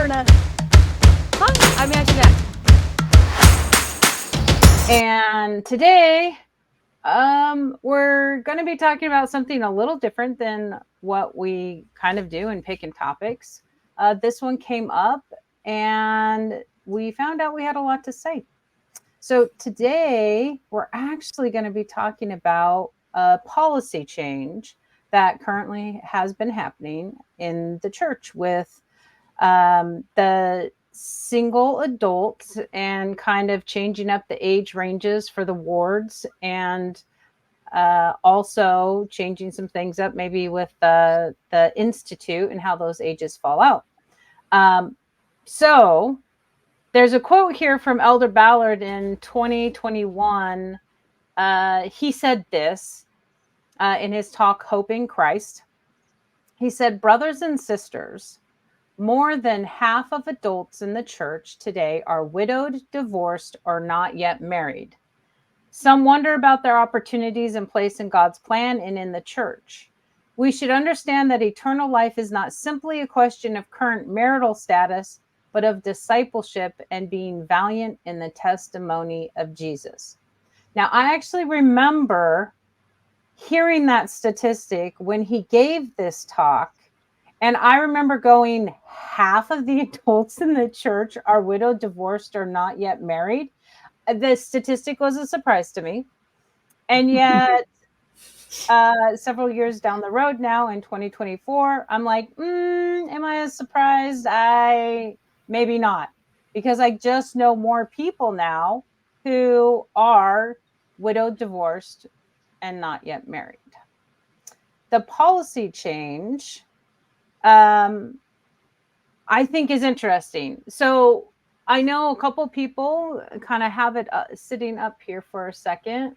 Florida. Hi, I'm Antoinette. And today, we're going to be talking about something a little different than what we kind of do in picking topics. This one came up, and we found out we had a lot to say. So today, we're actually going to be talking about a policy change that currently has been happening in the church with the single adults and kind of changing up the age ranges for the wards, and also changing some things up maybe with the institute and how those ages fall out. So there's a quote here from Elder Ballard in 2021. He said this in his talk, Hope in Christ. He said, "Brothers and sisters, more than half of adults in the church today are widowed, divorced, or not yet married. Some wonder about their opportunities and place in God's plan and in the church. We should understand that eternal life is not simply a question of current marital status, but of discipleship and being valiant in the testimony of Jesus." Now, I actually remember hearing that statistic when he gave this talk. And I remember going, half of the adults in the church are widowed, divorced, or not yet married. The statistic was a surprise to me. And yet, several years down the road now in 2024, I'm like, am I as surprised? Maybe not. Because I just know more people now who are widowed, divorced, and not yet married. The policy change, I think, is interesting. So I know a couple people kind of have it sitting up here for a second.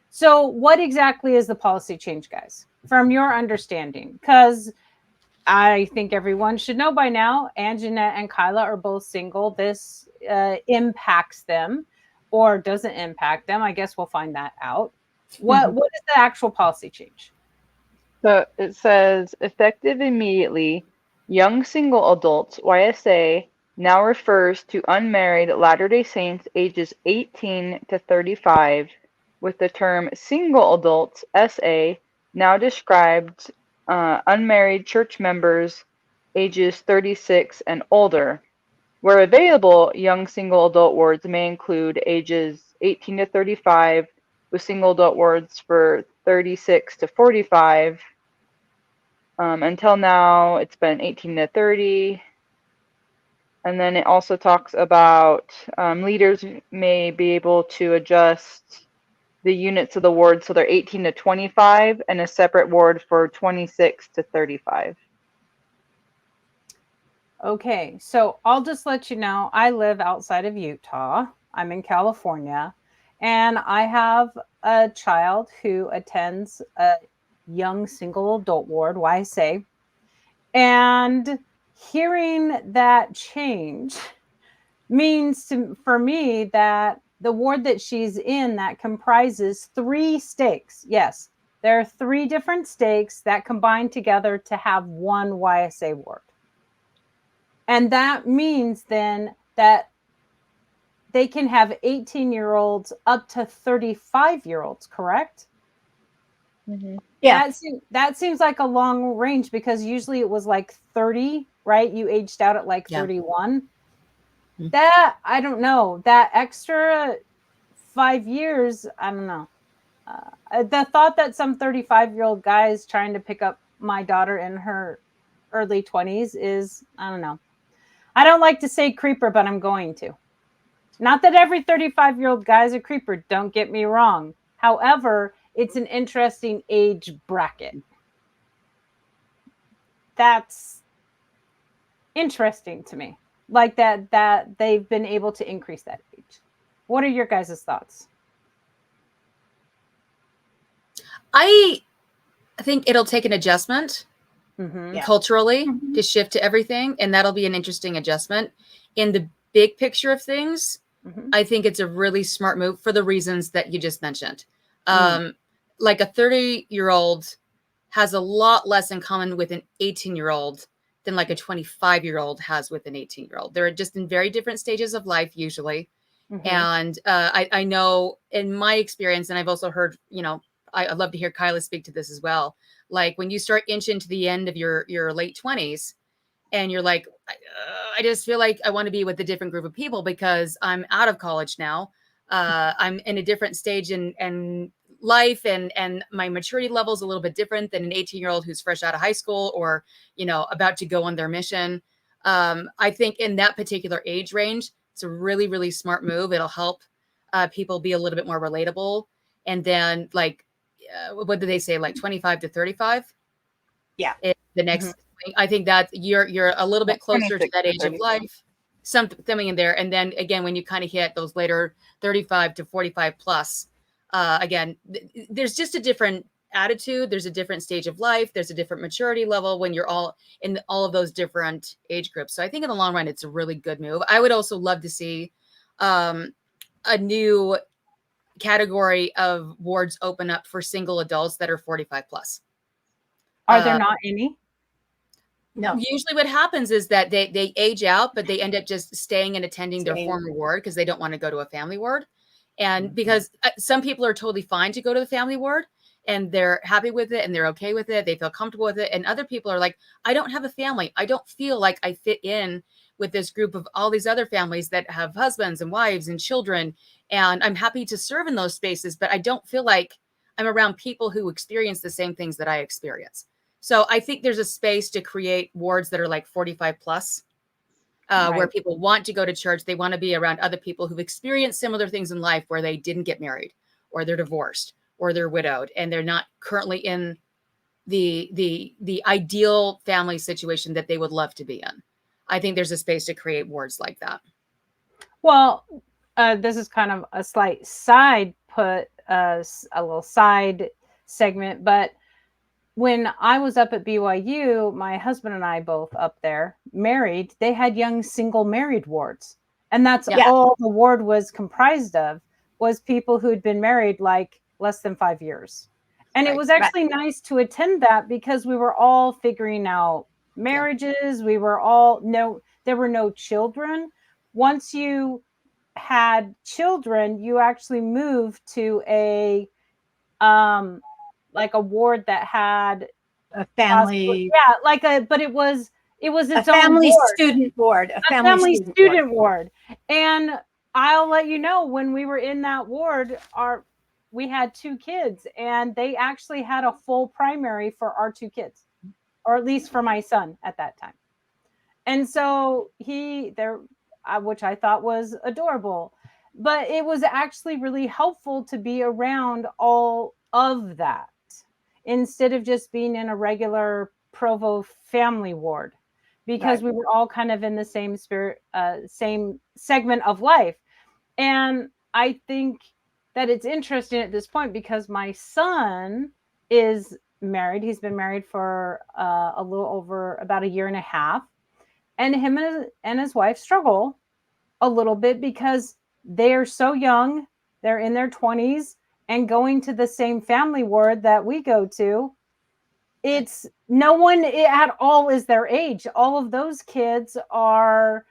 So what exactly is the policy change, guys, from your understanding? Because I think everyone should know by now, Anjanette and Kyla are both single. This impacts them or doesn't impact them. I guess we'll find that out. What is the actual policy change? So it says, effective immediately, young single adults, YSA, now refers to unmarried Latter-day Saints ages 18 to 35, with the term single adults, SA, now described unmarried church members ages 36 and older. Where available, young single adult wards may include ages 18 to 35, with single adult wards for 36 to 45. Until now, it's been 18 to 30. And then it also talks about leaders may be able to adjust the units of the ward so they're 18 to 25 and a separate ward for 26 to 35. Okay, so I'll just let you know, I live outside of Utah. I'm in California, and I have a child who attends a young single adult ward, YSA. And hearing that change means for me that the ward that she's in, that comprises 3 stakes. Yes, there are 3 different stakes that combine together to have one YSA ward. And that means then that they can have 18-year-olds up to 35-year-olds, correct? Mm-hmm. Yeah. That seems like a long range, because usually it was like 30, right? You aged out at like 31. Mm-hmm. That, I don't know, that extra 5 years, I don't know. The thought that some 35-year-old guy is trying to pick up my daughter in her early 20s is, I don't know. I don't like to say creeper, but I'm going to. Not that every 35-year-old guy is a creeper, don't get me wrong. However, it's an interesting age bracket. That's interesting to me. Like that they've been able to increase that age. What are your guys' thoughts? I think it'll take an adjustment culturally to shift to everything, and that'll be an interesting adjustment. In the big picture of things, I think it's a really smart move for the reasons that you just mentioned. Like a 30-year-old has a lot less in common with an 18-year-old than like a 25-year-old has with an 18-year-old. They're just in very different stages of life usually. Mm-hmm. And I know in my experience, and I've also heard, I'd love to hear Kyla speak to this as well. Like when you start inching to the end of your late 20s and you're like, I just feel like I want to be with a different group of people because I'm out of college now. I'm in a different stage in life and my maturity level is a little bit different than an 18-year-old who's fresh out of high school or, about to go on their mission. I think in that particular age range, it's a really, really smart move. It'll help people be a little bit more relatable. And then what do they say? Like 25 to 35? Yeah. The next thing. I think that you're a little bit closer to that age of life. Something in there. And then again, when you kind of hit those later 35 to 45 plus, again, there's just a different attitude. There's a different stage of life. There's a different maturity level when you're all in all of those different age groups. So I think in the long run, it's a really good move. I would also love to see a new category of wards open up for single adults that are 45 plus. Are there not any? No. Usually what happens is that they age out, but they end up just staying and attending their former ward because they don't want to go to a family ward. And because some people are totally fine to go to the family ward and they're happy with it and they're okay with it. They feel comfortable with it. And other people are like, I don't have a family. I don't feel like I fit in with this group of all these other families that have husbands and wives and children. And I'm happy to serve in those spaces, but I don't feel like I'm around people who experience the same things that I experience. So I think there's a space to create wards that are like 45 plus, where people want to go to church. They want to be around other people who've experienced similar things in life where they didn't get married or they're divorced or they're widowed and they're not currently in the ideal family situation that they would love to be in. I think there's a space to create wards like that. Well, this is kind of a slight side a little side segment, but when I was up at BYU, my husband and I both up there married, they had young single married wards. And that's all the ward was comprised of, was people who had been married like less than 5 years. And it was actually nice to attend that because we were all figuring out marriages. We were all, there were no children. Once you had children, you actually moved to a ward that had a family, but it was its own family ward. Student ward, a family student ward. And I'll let you know, when we were in that ward, we had 2 kids, and they actually had a full primary for our 2 kids, or at least for my son at that time. And so which I thought was adorable, but it was actually really helpful to be around all of that, instead of just being in a regular Provo family ward, because we were all kind of in the same spirit, same segment of life. And I think that it's interesting at this point because my son is married. He's been married for a little over about a year and a half. And him and his wife struggle a little bit because they're so young. They're in their 20s. And going to the same family ward that we go to, it's no one at all is their age. All of those kids are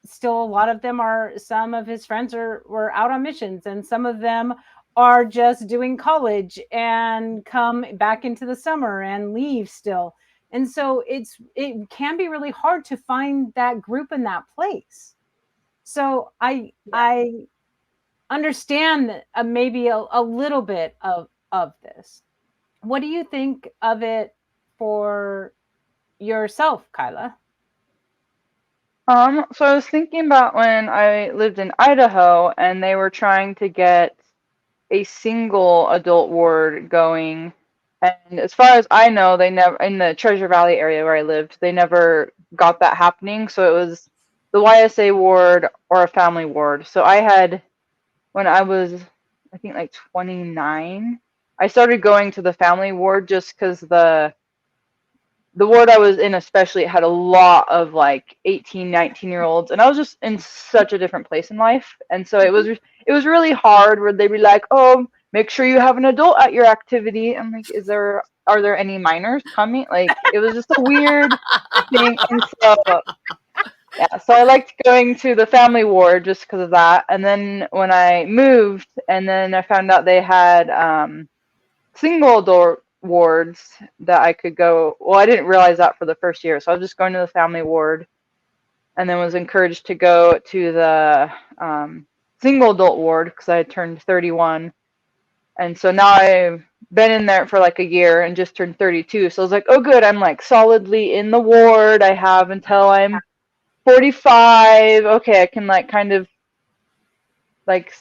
still, a lot of them are, some of his friends were out on missions, and some of them are just doing college and come back into the summer and leave still. And so it can be really hard to find that group in that place. So I understand maybe a little bit of this. What do you think of it for yourself, Kyla? So I was thinking about when I lived in Idaho and they were trying to get a single adult ward going. And as far as I know, they never, in the Treasure Valley area where I lived, they never got that happening. So it was the YSA ward or a family ward. So I had, when I was, I think like 29, I started going to the family ward just because the ward I was in especially had a lot of like 18, 19-year-olds, and I was just in such a different place in life. And so it was really hard where they'd be like, oh, make sure you have an adult at your activity. I'm like, are there any minors coming? Like, it was just a weird thing. And so, yeah, so I liked going to the family ward just because of that. And then when I moved, and then I found out they had single adult wards that I could go. Well, I didn't realize that for the first year. So I was just going to the family ward, and then was encouraged to go to the single adult ward because I had turned 31. And so now I've been in there for like a year and just turned 32. So I was like, oh, good. I'm like solidly in the ward. I have until I'm 45. Okay, I can like kind of like,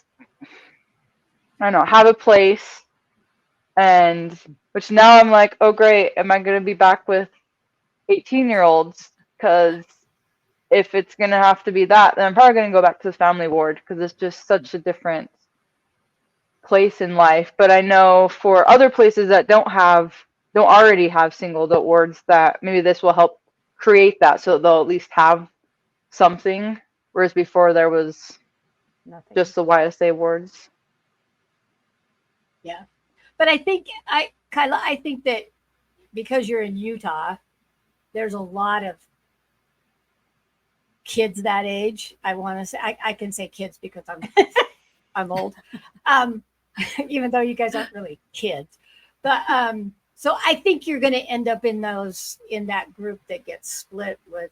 I don't know, have a place. And which now I'm like, oh, great. Am I going to be back with 18-year-olds? Because if it's going to have to be that, then I'm probably going to go back to the family ward because it's just such a different place in life. But I know for other places that don't already have single adult wards, that maybe this will help create that, so they'll at least have something, whereas before there was Nothing. just the YSA wards. Yeah. But Kyla, I think that because you're in Utah, there's a lot of kids that age. I want to say, I can say kids because I'm old. Even though you guys aren't really kids. But so I think you're going to end up in that group that gets split with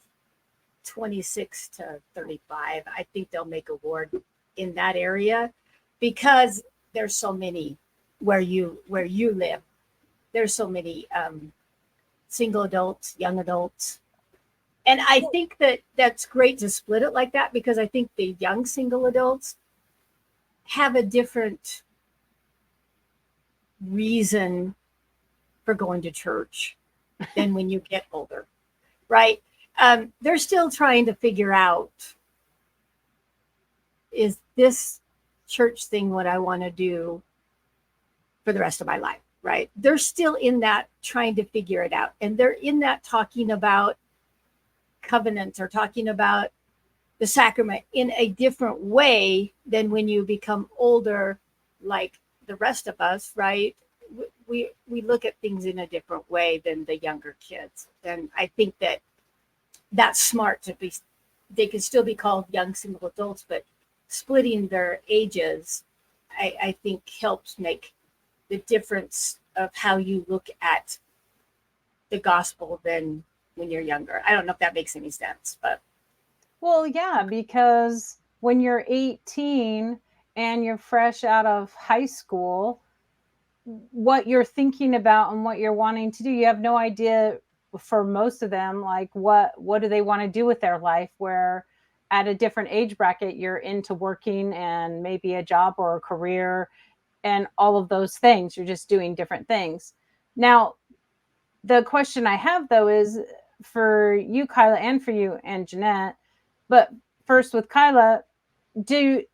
26 to 35. I think they'll make a ward in that area because there's so many where you live. There's so many single adults, young adults. And I think that's great to split it like that because I think the young single adults have a different reason for going to church than when you get older, right? They're still trying to figure out, is this church thing what I want to do for the rest of my life, right? They're still in that trying to figure it out. And they're in that talking about covenants or talking about the sacrament in a different way than when you become older, like the rest of us, right? We look at things in a different way than the younger kids. And I think that's smart to be, they can still be called young single adults, but splitting their ages, I think helps make the difference of how you look at the gospel than when you're younger. I don't know if that makes any sense, but. Well, yeah, because when you're 18 and you're fresh out of high school, what you're thinking about and what you're wanting to do, you have no idea for most of them, like what do they want to do with their life, where at a different age bracket, you're into working and maybe a job or a career and all of those things. You're just doing different things. Now, the question I have, though, is for you, Kyla, and for you, and Jeanette, but first with Kyla, do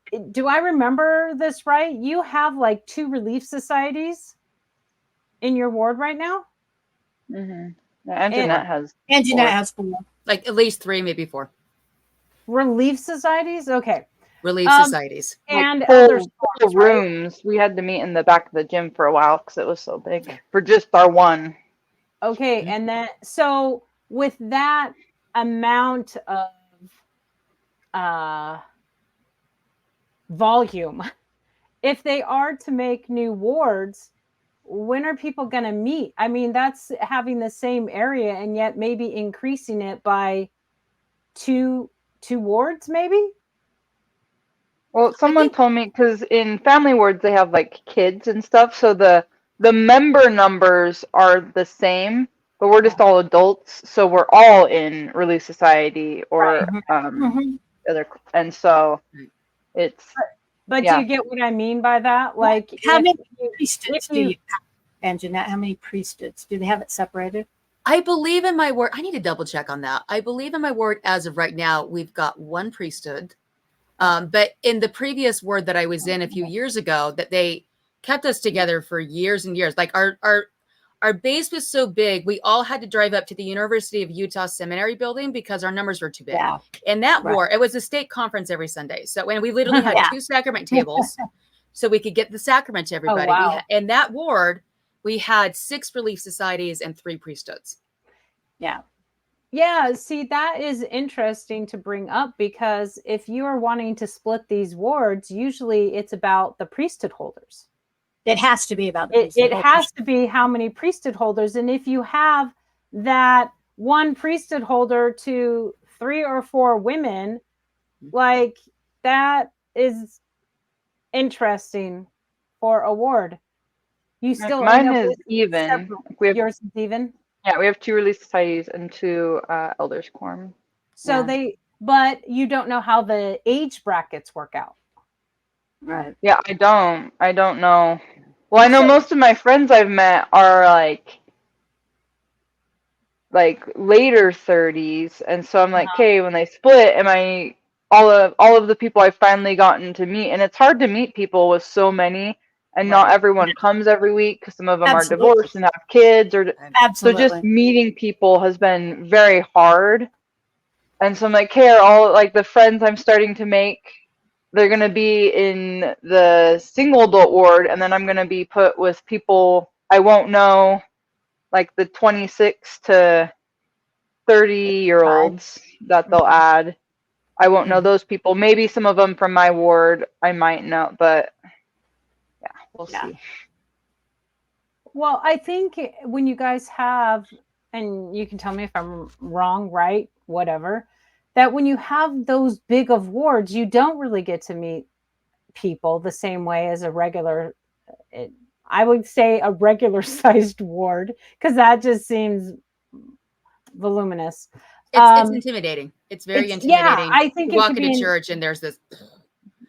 I remember this right? You have like 2 relief societies in your ward right now? Mm-hmm. Yeah, and Jeanette has 4. Like at least 3, maybe 4. Relief societies? Okay. Relief societies. And like full rooms. Right? We had to meet in the back of the gym for a while because it was so big for just our one. Okay. And then, so with that amount of volume, if they are to make new wards, when are people going to meet? I mean, that's having the same area and yet maybe increasing it by two wards, maybe? Well, someone told me, because in family wards they have like kids and stuff, so the member numbers are the same, but we're just all adults, so we're all in Relief Society or other, and so it's. But do you get what I mean by that? Like, how many priesthoods do you have? And Jeanette, how many priesthoods? Do they have it separated? I believe in my ward. I need to double check on that. I believe in my ward as of right now, we've got 1 priesthood. But in the previous ward that I was in a few years ago, that they kept us together for years and years. Like our base was so big, we all had to drive up to the University of Utah Seminary building because our numbers were too big. And that ward, it was a state conference every Sunday. So when we literally had 2 sacrament tables, so we could get the sacrament to everybody. wow. In that ward, we had 6 relief societies and 3 priesthoods. Yeah. Yeah, see, that is interesting to bring up, because if you are wanting to split these wards, usually it's about the priesthood holders. It has to be about the It has to be how many priesthood holders. And if you have that one priesthood holder to 3 or 4 women, like, that is interesting for a ward. You still Mine end up is with even. separate. Yours is even? Yeah, we have 2 relief societies and 2 elders quorum. So but you don't know how the age brackets work out. Right. Yeah, I don't know. Well, I know most of my friends I've met are like later 30s, and so I'm like, okay, when they split, am I all of the people I've finally gotten to meet, and it's hard to meet people with so many, and not everyone comes every week because some of them are divorced and have kids, or so just meeting people has been very hard. And so I'm like, hey, are all like the friends I'm starting to make, they're gonna be in the single adult ward, and then I'm gonna be put with people I won't know, like the 26 to 30-year-olds that they'll add. I won't know those people. Maybe some of them from my ward I might know, but yeah, we'll see. Well, I think when you guys have, and you can tell me if I'm wrong, right, whatever, that when you have those big of wards, you don't really get to meet people the same way as a regular, I would say a regular sized ward, because that just seems voluminous. It's intimidating. It's very intimidating. Yeah, I think you walk into church and there's this.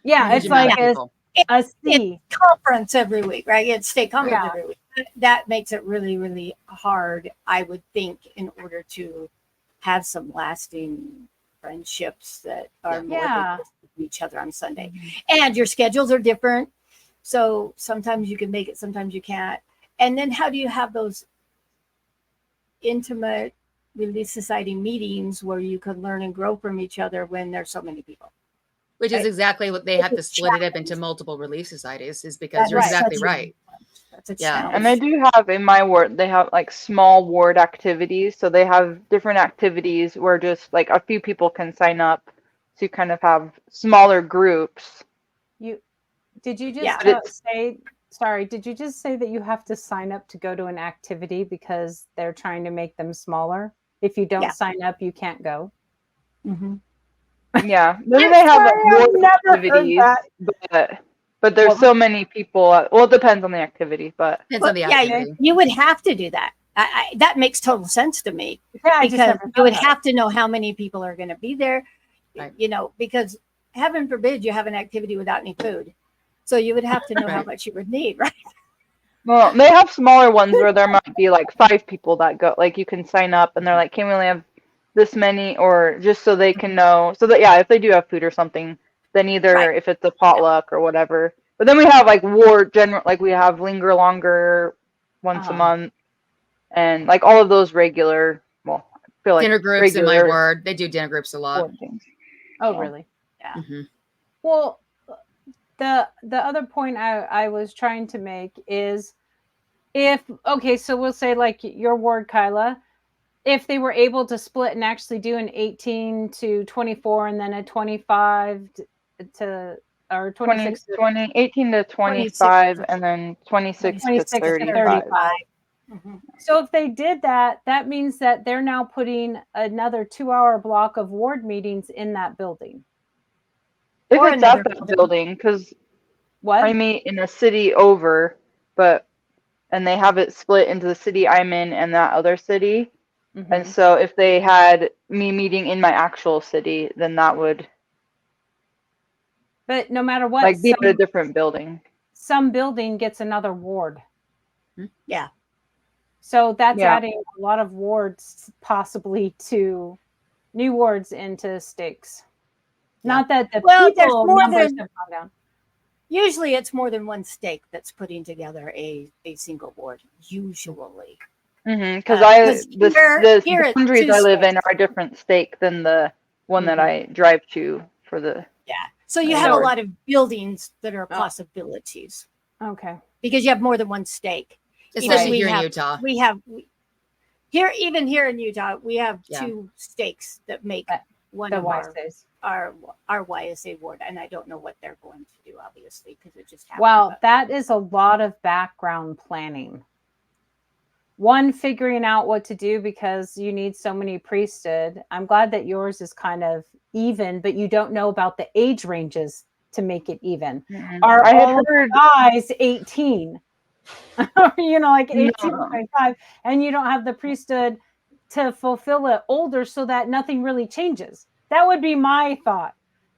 Yeah, it's like a sea. It's conference every week, right? It's state conference every week. That makes it really, really hard, I would think, in order to have some lasting friendships that are more than each other on Sunday. And your schedules are different. So sometimes you can make it, sometimes you can't. And then how do you have those intimate Relief Society meetings where you can learn and grow from each other when there's so many people? Which is exactly what they have to split it up into multiple relief societies, is because you're exactly right. Yeah. And they do have, in my ward, they have like small ward activities. So they have different activities where just like a few people can sign up to kind of have smaller groups. Did you just did you just say that you have to sign up to go to an activity because they're trying to make them smaller? If you don't sign up, you can't go. Mm-hmm. Yeah, then they have ward activities, but there's so many people. Well, it depends on the activity, but depends on the activity. Yeah, you would have to do that. That makes total sense to me, because you would have to know how many people are going to be there. Right. You know, because heaven forbid you have an activity without any food, so you would have to know how much you would need, right? Well, they have smaller ones where there might be like 5 people that go. Like you can sign up, and they're like, "Can we only have this many?" Or just so they can know, so that if they do have food or something, then either if it's a potluck or whatever. But then we have like ward general, like we have linger longer once a month, and like all of those regular. Well, I feel like dinner groups in my ward. They do dinner groups a lot. Oh, really? Yeah. Mm-hmm. Well, the other point I was trying to make is so we'll say like your ward, Kyla, if they were able to split and actually do an 18 to 24 and then a 25 to or 26 18 to 25 and then 26 to 35. Mm-hmm. So if they did that, that means that they're now putting another 2-hour block of ward meetings in that building. If it's at that building, because I meet in a city over, and they have it split into the city I'm in and that other city. Mm-hmm. And so if they had me meeting in my actual city, then that would. But no matter what, be at a different building. Some building gets another ward. Yeah. So that's adding a lot of wards, possibly to new wards into stakes. Not that the people numbers have gone down. Usually it's more than one stake that's putting together a single ward, usually. Because the boundaries I live in are a different stake than the one that I drive to for the... Yeah. So you have a lot of buildings that are possibilities. Okay. Because you have more than one stake. Especially here in Utah. Even here in Utah, we have 2 stakes that make one of our YSA ward. And I don't know what they're going to do, obviously, because it just happened. Well, that is a lot of background planning. One, figuring out what to do because you need so many priesthood. I'm glad that yours is kind of even, but you don't know about the age ranges to make it even. Are all guys 18? Like 18 to 25, and you don't have the priesthood to fulfill it older so that nothing really changes. That would be my thought.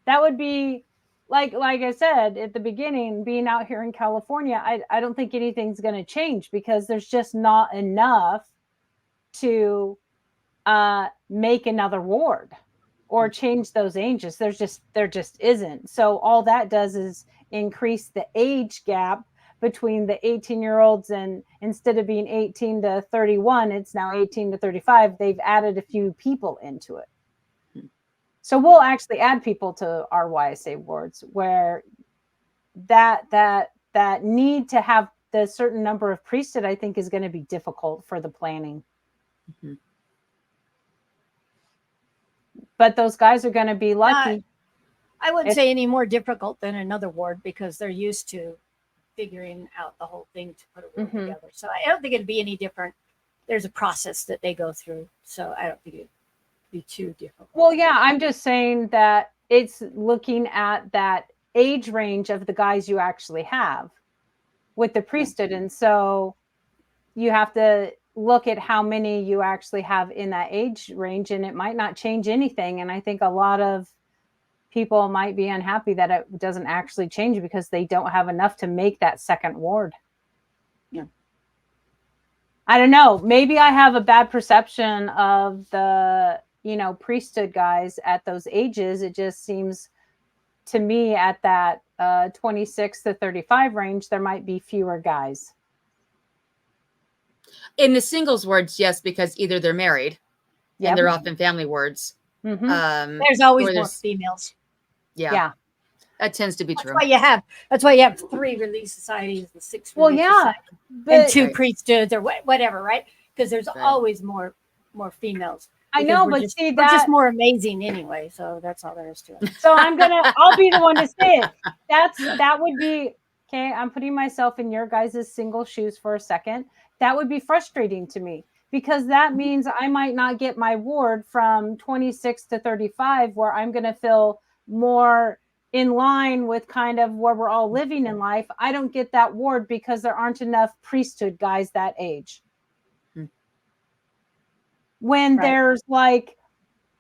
That would be like I said at the beginning, being out here in California, I don't think anything's going to change because there's just not enough to make another ward or change those ages. There just isn't. So all that does is increase the age gap between the 18-year-olds, and instead of being 18 to 31, it's now 18 to 35. They've added a few people into it. So we'll actually add people to our YSA wards where that need to have the certain number of priesthood, I think, is going to be difficult for the planning. Mm-hmm. But those guys are going to be lucky. I wouldn't say any more difficult than another ward because they're used to figuring out the whole thing to put a ward together. So I don't think it'd be any different. There's a process that they go through. So I don't think it'd be too difficult. Well, yeah, I'm just saying that it's looking at that age range of the guys you actually have with the priesthood. And so you have to look at how many you actually have in that age range, and it might not change anything. And I think a lot of people might be unhappy that it doesn't actually change because they don't have enough to make that second ward. Yeah. I don't know. Maybe I have a bad perception of the, priesthood guys at those ages. It just seems to me at that 26 to 35 range, there might be fewer guys. In the singles wards, yes, because either they're married and they're often family wards. Mm-hmm. There's always more females. Yeah. That tends to be true. That's why you have 3 relief societies and 6 relief societies and 2 priesthoods or whatever, right? Because there's always more females. I know, but we're just more amazing anyway. So that's all there is to it. So I'll be the one to say it. That would be, okay, I'm putting myself in your guys' single shoes for a second. That would be frustrating to me because that means I might not get my ward from 26 to 35 where I'm going to feel more in line with kind of where we're all living in life. I don't get that ward because there aren't enough priesthood guys that age. When there's like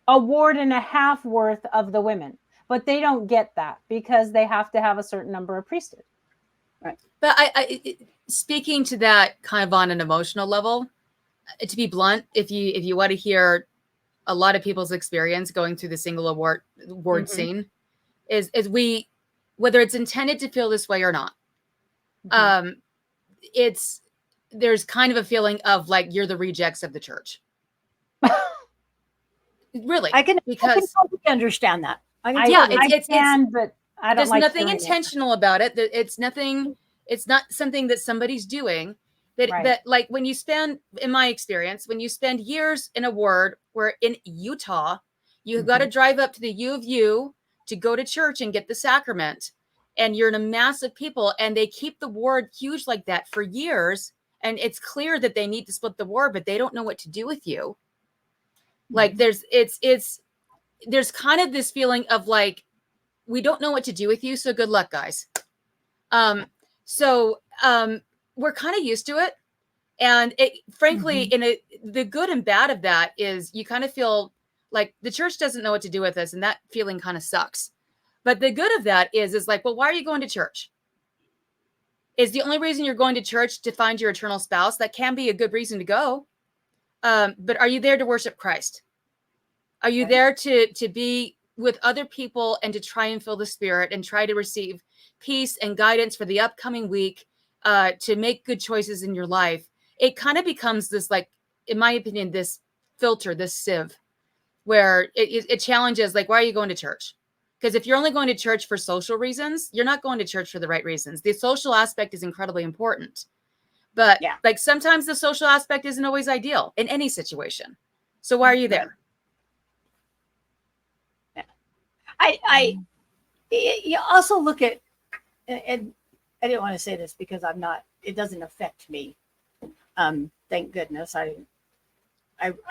a ward and a half worth of the women, but they don't get that because they have to have a certain number of priesthood. Right. But I speaking to that kind of on an emotional level, to be blunt, if you want to hear a lot of people's experience going through the single ward scene, is we, whether it's intended to feel this way or not, there's kind of a feeling of like you're the rejects of the church. Really, I can totally understand that. But I don't. There's like nothing intentional about it. It's nothing. It's not something that somebody's doing. That like when you spend, in my experience, when you spend years in a ward where in Utah, you've got to drive up to the U of U to go to church and get the sacrament, and you're in a mass of people, and they keep the ward huge like that for years, and it's clear that they need to split the ward, but they don't know what to do with you. Like there's kind of this feeling of like, we don't know what to do with you. So good luck, guys. So we're kind of used to it. And frankly, the good and bad of that is you kind of feel like the church doesn't know what to do with us. And that feeling kind of sucks. But the good of that is like, well, why are you going to church? Is the only reason you're going to church to find your eternal spouse? That can be a good reason to go. But are you there to worship Christ? Are you there to be with other people and to try and feel the Spirit and try to receive peace and guidance for the upcoming week, to make good choices in your life? It kind of becomes this, like, in my opinion, this filter, this sieve, where it challenges, like, why are you going to church? Because if you're only going to church for social reasons, you're not going to church for the right reasons. The social aspect is incredibly important. But like sometimes the social aspect isn't always ideal in any situation. So why are you there? Yeah. You also look at, and I didn't want to say this because it doesn't affect me. Thank goodness. I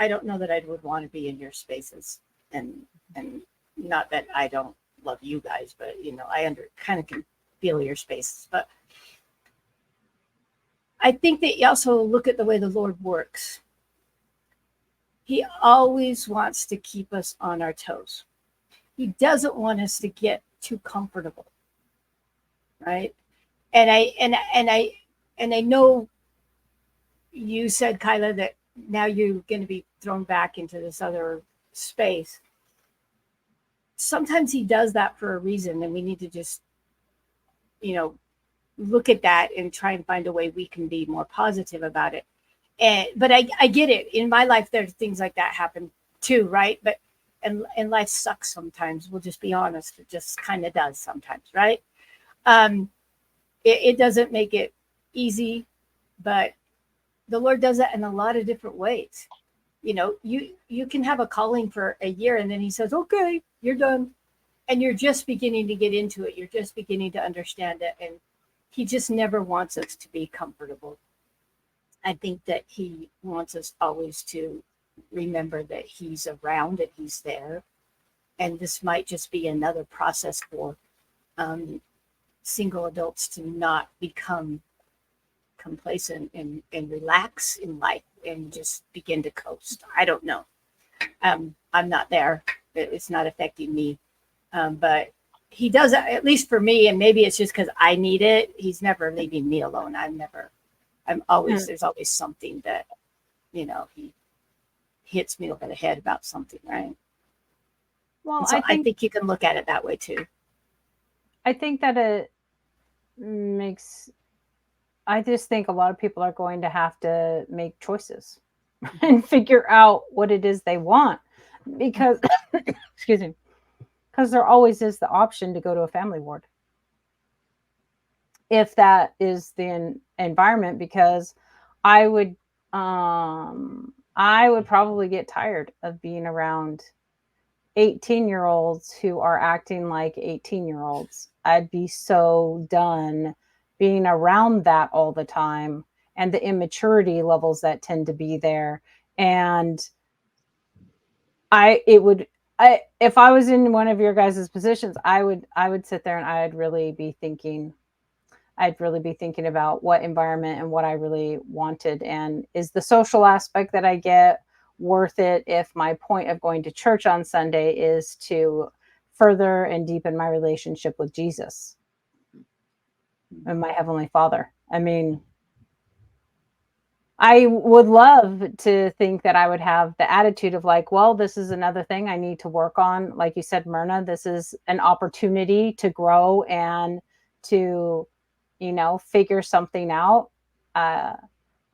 don't know that I would want to be in your spaces, and not that I don't love you guys, but I kind of can feel your spaces. But I think that you also look at the way the Lord works. He always wants to keep us on our toes. He doesn't want us to get too comfortable, right? And I know you said, Kyla, that now you're going to be thrown back into this other space. Sometimes he does that for a reason, and we need to just, look at that and try and find a way we can be more positive about it. But I get it. In my life, there's things like that happen too, right? But and life sucks sometimes. We'll just be honest. It just kind of does sometimes, right? It doesn't make it easy, but the Lord does that in a lot of different ways. You can have a calling for a year, and then he says, okay, you're done. And you're just beginning to get into it. You're just beginning to understand it. And he just never wants us to be comfortable. I think that he wants us always to remember that he's around and he's there. And this might just be another process for single adults to not become complacent and relax in life and just begin to coast. I don't know. I'm not there. It's not affecting me. But he does, at least for me, and maybe it's just because I need it. He's never leaving me alone. There's always something that, he hits me over the head about something, right? Well, so I think you can look at it that way too. I think that it makes, I just think a lot of people are going to have to make choices and figure out what it is they want because, excuse me, because there always is the option to go to a family ward. If that is the environment, because I would probably get tired of being around 18-year-olds who are acting like 18-year-olds. I'd be so done being around that all the time and the immaturity levels that tend to be there. And if I was in one of your guys' positions, I would sit there and I'd really be thinking about what environment and what I really wanted. And is the social aspect that I get worth it if my point of going to church on Sunday is to further and deepen my relationship with Jesus and my Heavenly Father? I mean, I would love to think that I would have the attitude of like, well, this is another thing I need to work on. Like you said, Myrna, this is an opportunity to grow and to, figure something out. I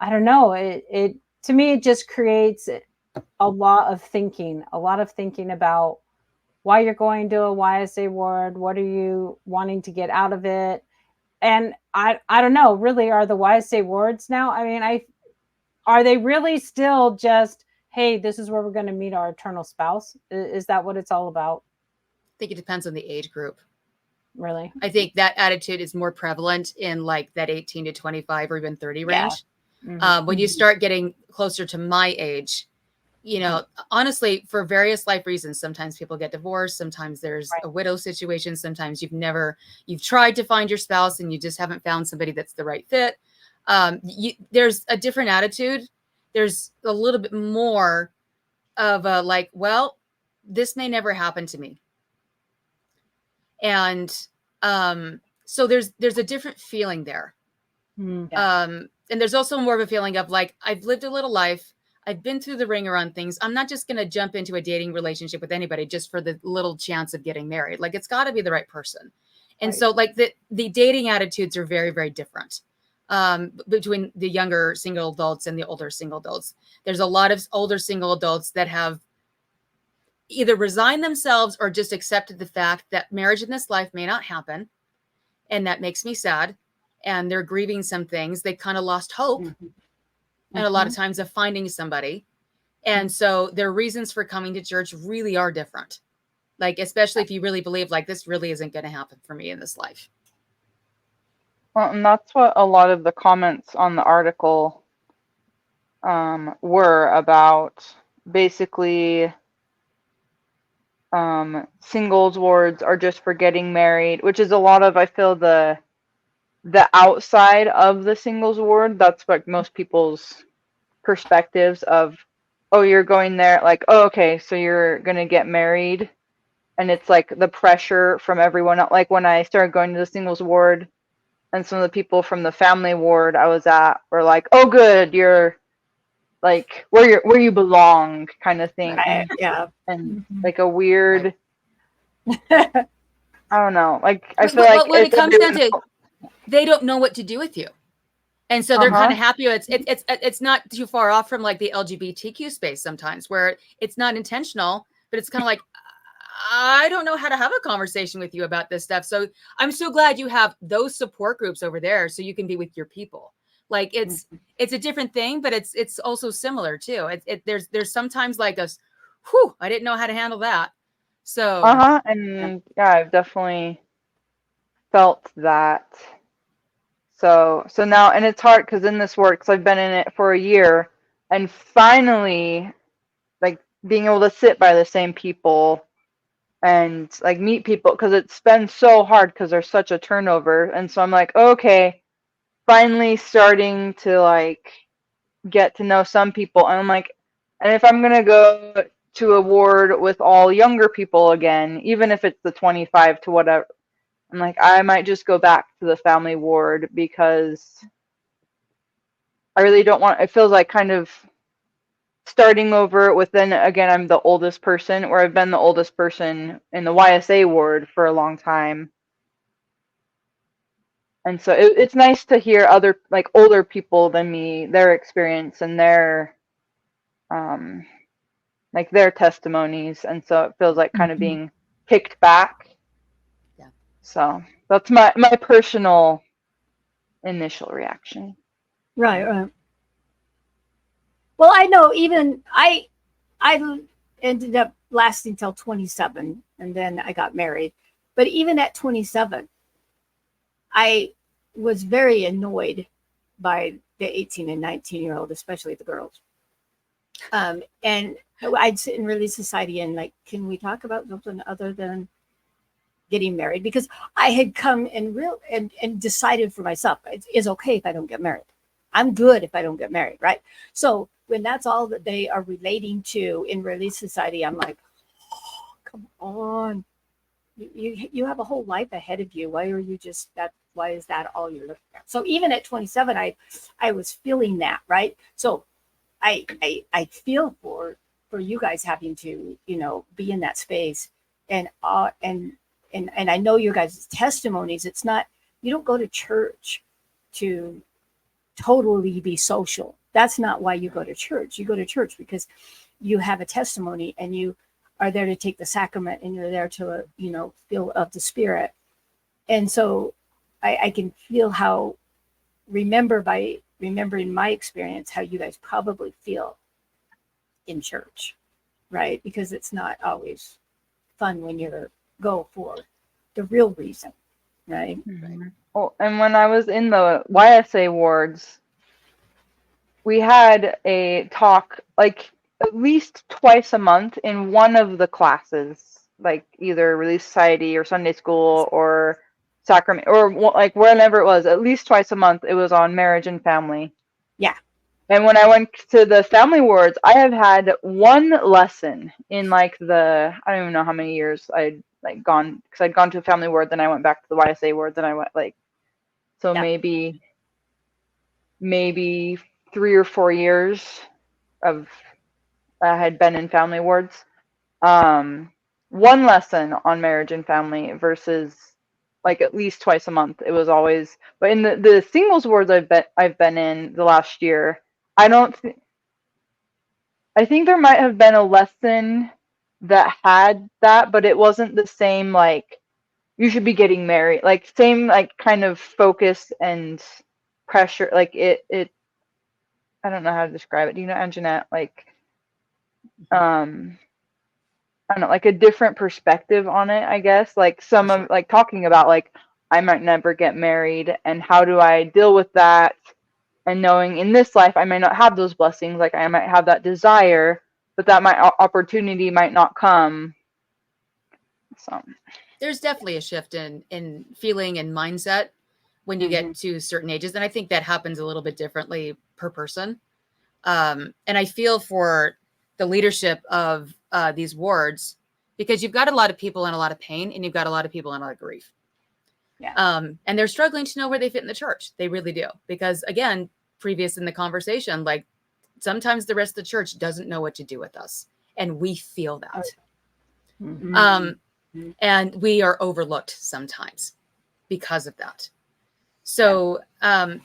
don't know. It to me, it just creates a lot of thinking about why you're going to a YSA ward. What are you wanting to get out of it? And I don't know, really, are the YSA wards now? I mean, are they really still just, hey, this is where we're going to meet our eternal spouse? Is that what it's all about? I think it depends on the age group. Really? I think that attitude is more prevalent in like that 18 to 25 or even 30 range. Yeah. Mm-hmm. When you start getting closer to my age, honestly, for various life reasons, sometimes people get divorced. Sometimes there's a widow situation. Sometimes you've tried to find your spouse and you just haven't found somebody that's the right fit. There's a different attitude. There's a little bit more of a like, well, this may never happen to me. And so there's a different feeling there. Yeah. And there's also more of a feeling of like, I've lived a little life. I've been through the ringer on things. I'm not just going to jump into a dating relationship with anybody just for the little chance of getting married. Like it's got to be the right person. And so like the dating attitudes are very, very different between the younger single adults and the older single adults. There's a lot of older single adults that have either resigned themselves or just accepted the fact that marriage in this life may not happen. And that makes me sad. And they're grieving some things. They kind of lost hope. And a lot of times of finding somebody. And so their reasons for coming to church really are different. Like, especially if you really believe like this really isn't going to happen for me in this life. Well, and that's what a lot of the comments on the article were about. Basically, singles wards are just for getting married, which is a lot of, I feel, the outside of the singles ward. That's like most people's perspectives of, oh, you're going there, like, oh, okay, so you're gonna get married, and it's like the pressure from everyone. Like when I started going to the singles ward, and some of the people from the family ward I was at were like, oh, good, you're like where you belong, kind of thing. Yeah. And like a weird, I don't know. Like I feel like when it comes down to, they don't know what to do with you, and so they're kind of happy. It's not too far off from like the LGBTQ space sometimes, where it's not intentional, but it's kind of like, I don't know how to have a conversation with you about this stuff. So I'm so glad you have those support groups over there, so you can be with your people. Like it's a different thing, but it's also similar too. There's sometimes like I didn't know how to handle that. So and yeah, I've definitely felt that. So now, and it's hard because in this work, because I've been in it for a year, and finally, like being able to sit by the same people and like meet people, because it's been so hard because there's such a turnover, and so I'm like, okay, finally starting to like get to know some people, and I'm like, and if I'm gonna go to a ward with all younger people again, even if it's the 25 to whatever, I'm like, I might just go back to the family ward, because I really don't want, it feels like kind of starting over with, then again, I'm the oldest person, or I've been the oldest person in the YSA ward for a long time. And so it's nice to hear other, like older people than me, their experience and their, like their testimonies. And so it feels like kind of being picked back. Yeah. So that's my personal initial reaction. Right. Well, I know even I ended up lasting till 27, and then I got married. But even at 27, I was very annoyed by the 18 and 19-year-old, especially the girls. And I'd sit in Relief Society and like, can we talk about something other than getting married? Because I had come and decided for myself, it's okay if I don't get married. I'm good if I don't get married, right? So when that's all that they are relating to in Relief Society, I'm like, oh, come on. You have a whole life ahead of you. Why are you just that? Why is that all you're looking at? So even at 27, I was feeling that, right? So I feel for you guys having to, be in that space, and I know your guys' testimonies. It's not, you don't go to church to totally be social. That's not why you go to church. You go to church because you have a testimony, and you are there to take the sacrament, and you're there to, feel of the Spirit. And so I can feel how, remembering my experience, how you guys probably feel in church, right? Because it's not always fun when you go for the real reason, right? Mm-hmm. Well, and when I was in the YSA wards, we had a talk like at least twice a month in one of the classes, like either Relief Society or Sunday school or sacrament, or like whenever it was, at least twice a month, it was on marriage and family. Yeah. And when I went to the family wards, I have had one lesson in like I don't even know how many years I'd like gone, because I'd gone to a family ward, then I went back to the YSA ward, then I went like, so maybe 3 or 4 years of I had been in family wards. One lesson on marriage and family versus like at least twice a month. It was always, but in the singles wards I've been in the last year, I think there might have been a lesson that had that, but it wasn't the same, like, you should be getting married, like, same, like, kind of focus and pressure. Like, it I don't know how to describe it. Do you know, Anjanette? Like, I don't know, like a different perspective on it, I guess. Like some of, like, talking about, like, I might never get married and how do I deal with that, and knowing in this life I might not have those blessings, like I might have that desire, but that opportunity might not come. So there's definitely a shift in feeling and mindset when you get to certain ages, and I think that happens a little bit differently per person. And I feel for the leadership of these wards, because you've got a lot of people in a lot of pain, and you've got a lot of people in a lot of grief. Yeah. And they're struggling to know where they fit in the church. They really do. Because again, previous in the conversation, like, sometimes the rest of the church doesn't know what to do with us. And we feel that. And we are overlooked sometimes because of that. So, but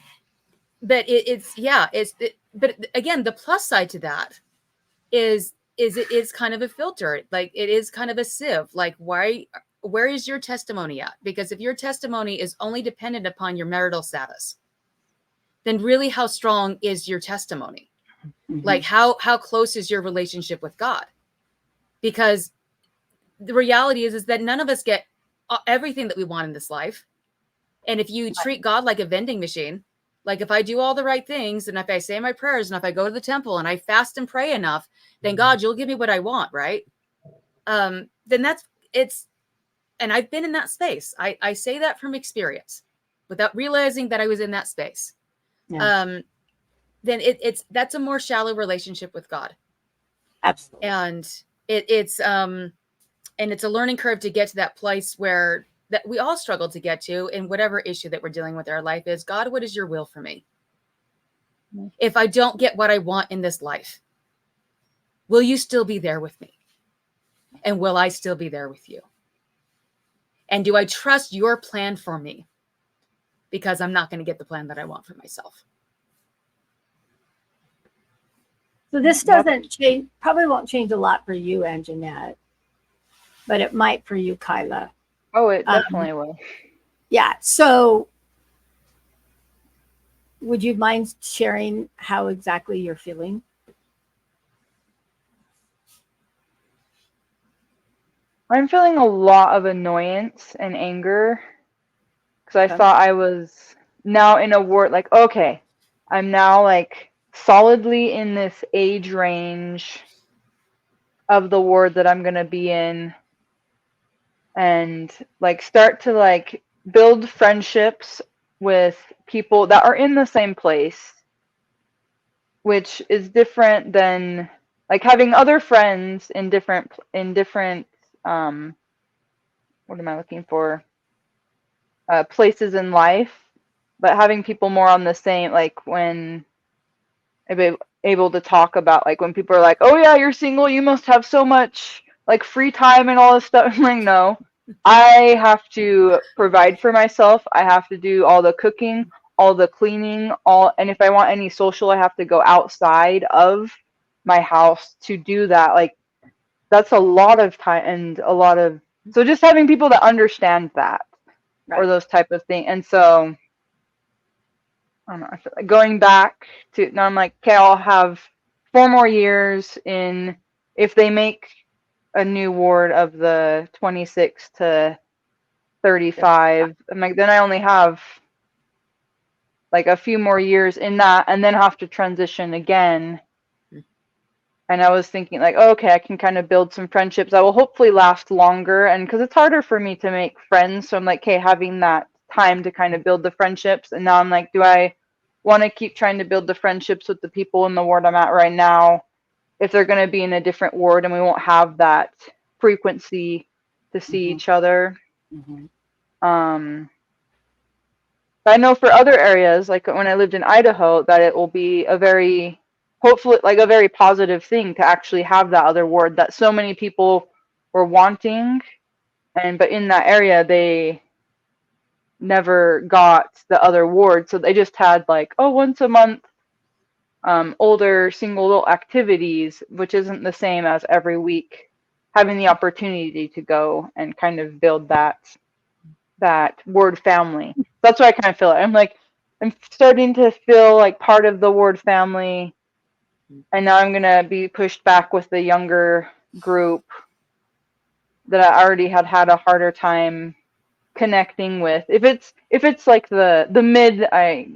but again, the plus side to that is it is kind of a filter. Like, it is kind of a sieve. Like, where is your testimony at? Because if your testimony is only dependent upon your marital status, then really how strong is your testimony? Like, how close is your relationship with God? Because the reality is that none of us get everything that we want in this life. And if you treat God like a vending machine, like, if I do all the right things, and if I say my prayers, and if I go to the temple and I fast and pray enough, then God, you'll give me what I want, right? Then and I've been in that space. I say that from experience without realizing that I was in that space. Yeah. Then that's a more shallow relationship with God. Absolutely. And it's a learning curve to get to that place where that we all struggle to get to in whatever issue that we're dealing with in our life is, God, what is your will for me? If I don't get what I want in this life, will you still be there with me? And will I still be there with you? And do I trust your plan for me? Because I'm not going to get the plan that I want for myself. So this doesn't change, probably won't change a lot for you, Anjanette, but it might for you, Kyla. Oh, it definitely will. Yeah. So would you mind sharing how exactly you're feeling? I'm feeling a lot of annoyance and anger because I thought I was now in a ward, like, okay, I'm now, like, solidly in this age range of the ward that I'm going to be in, and, like, start to, like, build friendships with people that are in the same place, which is different than, like, having other friends in different what am I looking for? Places in life, but having people more on the same, like, when I'm able to talk about, like, when people are like, oh yeah, you're single, you must have so much, like, free time and all this stuff. I'm like, no, I have to provide for myself. I have to do all the cooking, all the cleaning, and if I want any social, I have to go outside of my house to do that. Like, that's a lot of time and so just having people that understand that, right, or those type of things. And so I don't know, I feel like going back to now, I'm like, okay, I'll have 4 more years in, if they make a new ward of the 26 to 35, I'm like, then I only have, like, a few more years in that, and then have to transition again. And I was thinking, like, oh, okay, I can kind of build some friendships that will hopefully last longer. And because it's harder for me to make friends. So I'm like, okay, having that time to kind of build the friendships. And now I'm like, do I want to keep trying to build the friendships with the people in the ward I'm at right now, if they're going to be in a different ward and we won't have that frequency to see each other? But I know for other areas, like when I lived in Idaho, that it will be a very, hopefully, like, a very positive thing to actually have that other ward that so many people were wanting. But in that area, they never got the other ward. So they just had, like, oh, once a month, older single adult activities, which isn't the same as every week having the opportunity to go and kind of build that ward family. That's what I kind of feel. I'm starting to feel like part of the ward family, and now I'm gonna be pushed back with the younger group that I already had a harder time connecting with. If it's like the mid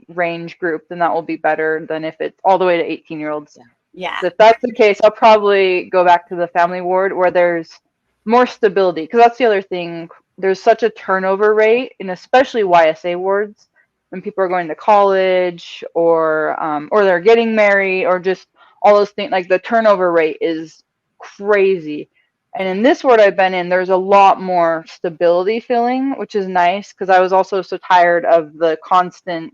range group, then that will be better than if it's all the way to 18-year-olds. Yeah. So if that's the case, I'll probably go back to the family ward where there's more stability, because that's the other thing. There's such a turnover rate, and especially YSA wards, when people are going to college or they're getting married or just all those things. Like, the turnover rate is crazy. And in this ward I've been in, there's a lot more stability feeling, which is nice, because I was also so tired of the constant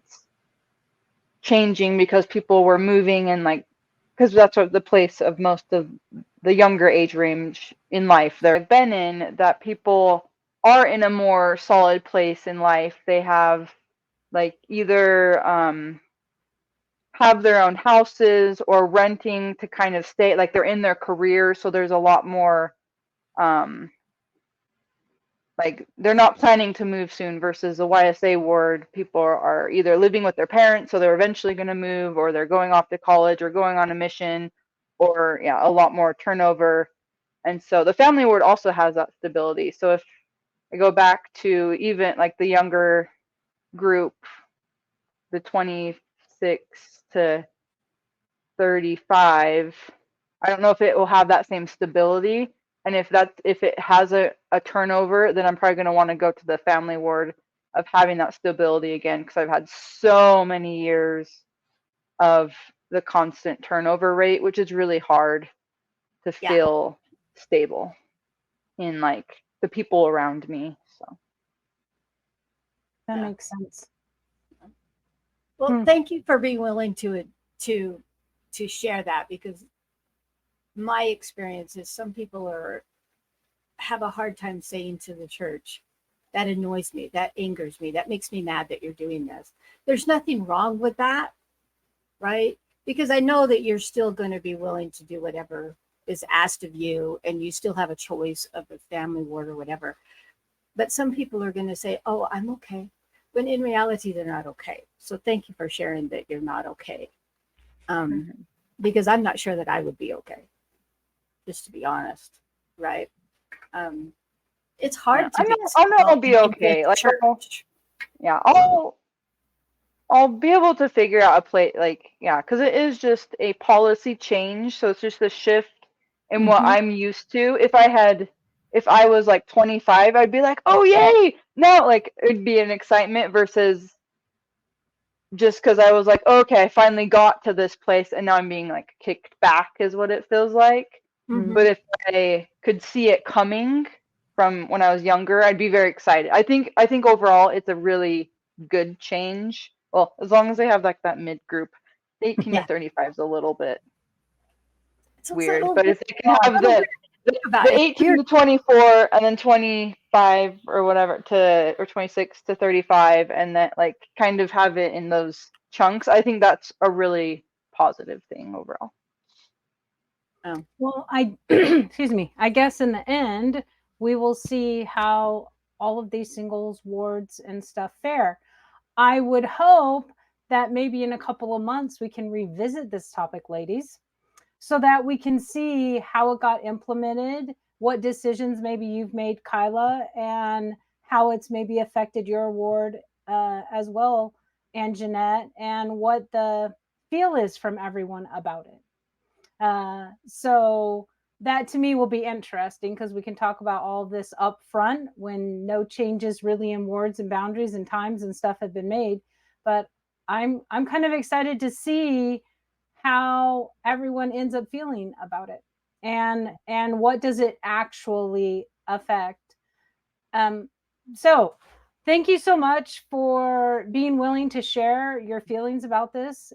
changing because people were moving, and because that's what the place of most of the younger age range in life there I've been in, that people are in a more solid place in life. They have either have their own houses or renting to kind of stay, they're in their career, so there's a lot more they're not planning to move soon, versus the YSA ward, people are either living with their parents, so they're eventually going to move, or they're going off to college or going on a mission, or a lot more turnover. And so the family ward also has that stability. So if I go back to even the younger group, the 26 to 35, I don't know if it will have that same stability. And if it has a turnover, then I'm probably going to want to go to the family ward of having that stability again, because I've had so many years of the constant turnover rate, which is really hard to feel stable in the people around me. So that makes sense. Well, thank you for being willing to share that, because my experience is some people have a hard time saying to the church, that annoys me, that angers me, that makes me mad that you're doing this. There's nothing wrong with that, right? Because I know that you're still going to be willing to do whatever is asked of you, and you still have a choice of the family ward or whatever. But some people are going to say, oh, I'm okay, when in reality they're not okay. So thank you for sharing that you're not okay, because I'm not sure that I would be okay, just to be honest, right? It's hard to I know I'll be okay. I'll be able to figure out a place, because it is just a policy change. So it's just a shift in what I'm used to. If I was 25, I'd be like, oh, yay. No, it'd be an excitement, versus just because I was okay, I finally got to this place, and now I'm being kicked back is what it feels like. But if I could see it coming from when I was younger, I'd be very excited. I think overall it's a really good change. Well, as long as they have that mid group. 18 to 35 is a little bit weird, but if they can have the 18 to 24 and then 25 or whatever or 26 to 35, and then kind of have it in those chunks, I think that's a really positive thing overall. Well, excuse me, I guess in the end we will see how all of these singles wards and stuff fare. I would hope that maybe in a couple of months we can revisit this topic, ladies, so that we can see how it got implemented, what decisions maybe you've made, Kyla, and how it's maybe affected your ward as well, and Jeanette, and what the feel is from everyone about it. So that to me will be interesting, because we can talk about all of this up front when no changes really in wards and boundaries and times and stuff have been made. But I'm kind of excited to see how everyone ends up feeling about it, and what does it actually affect. So thank you so much for being willing to share your feelings about this,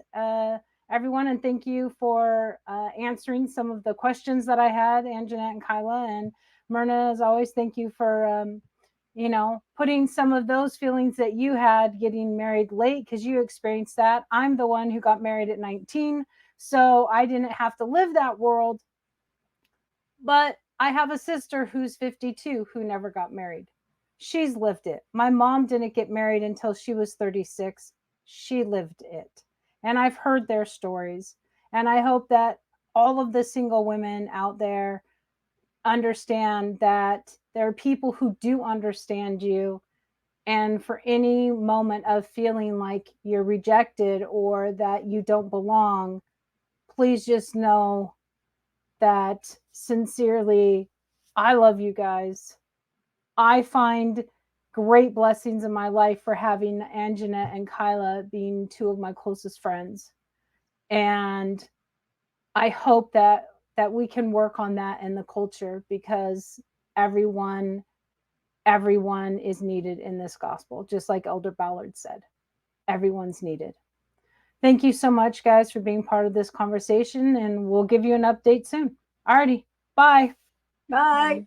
everyone, and thank you for answering some of the questions that I had, and Jeanette and Kyla. And Myrna, as always, thank you for putting some of those feelings that you had getting married late, because you experienced that. I'm the one who got married at 19, so I didn't have to live that world. But I have a sister who's 52 who never got married. She's lived it. My mom didn't get married until she was 36. She lived it. And I've heard their stories. And I hope that all of the single women out there understand that there are people who do understand you. And for any moment of feeling like you're rejected or that you don't belong, please just know that sincerely, I love you guys. I find great blessings in my life for having Anjanette and Kyla being two of my closest friends. And I hope that we can work on that in the culture, because everyone is needed in this gospel, just like Elder Ballard said. Everyone's needed. Thank you so much, guys, for being part of this conversation, and we'll give you an update soon. Alrighty, bye. Bye.